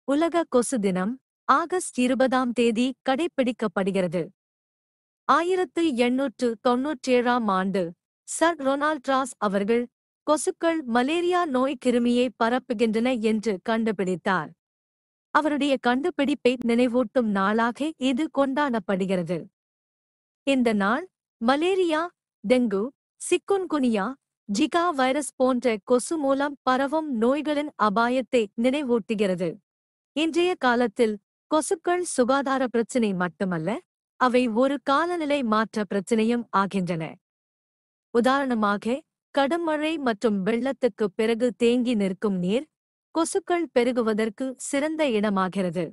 உலக கொசு தினம் ஆகஸ்ட் 20ஆம் தேதி கடைப்பிடிக்கப்படுகிறது. 1897ஆம் ஆண்டு சர் ரொனால்ட் ராஸ் அவர்கள் கொசுக்கள் மலேரியா நோய் கிருமியை பரப்புகின்றன என்று கண்டுபிடித்தார். அவருடைய கண்டுபிடிப்பை நினைவூட்டும் நாளாக இது கொண்டாடப்படுகிறது. இந்த நாள் malaria, dengue, chikungunya, Zika virus போன்ற கொசு மூலம் பரவும் நோய்களின் அபாயத்தை நினைவூட்டுகிறது. இன்றைய காலத்தில் கொசுக்கள் சுகாதார பிரச்சினை மட்டுமல்ல, அவை ஒரு காலநிலை மாற்ற பிரச்சினையும் ஆகின்றன. உதாரணமாக, கடும் மழை மற்றும் வெள்ளத்துக்குப் பிறகு தேங்கி நிற்கும் நீர் கொசுக்கள் பெருகுவதற்கு சிறந்த இடமாகிறது.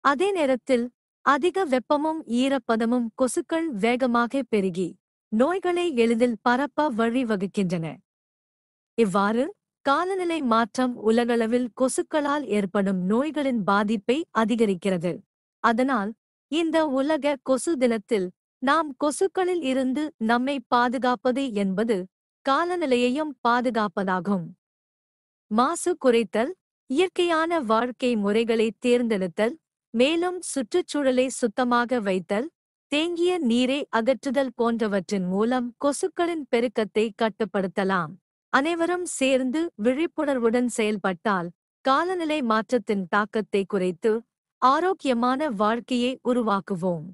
அதே நேரத்தில் அதிக வெப்பமும் ஈரப்பதமும் கொசுக்கள் வேகமாக பெருகி நோய்களை எளிதில் பரப்ப வழிவகுக்கின்றன. இவ்வாறு காலநிலை மாற்றம் உலகளவில் கொசுக்களால் ஏற்படும் நோய்களின் பாதிப்பை அதிகரிக்கிறது. அதனால் இந்த உலக கொசு தினத்தில் நாம் கொசுக்களில் இருந்து நம்மை பாதுகாப்பது என்பது காலநிலையையும் பாதுகாப்பதாகும். மாசு குறைத்தல், இயற்கையான வாழ்க்கை முறைகளை தேர்ந்தெடுத்தல், மேலும் சுற்றுச்சூழலை சுத்தமாக வைத்தல், தேங்கிய நீரை அகற்றுதல் போன்றவற்றின் மூலம் கொசுக்களின் பெருக்கத்தை கட்டுப்படுத்தலாம். அனைவரும் சேர்ந்து விழிப்புணர்வுடன் செயல்பட்டால் காலநிலை மாற்றத்தின் தாக்கத்தை குறைத்து ஆரோக்கியமான வாழ்க்கையை உருவாக்குவோம்.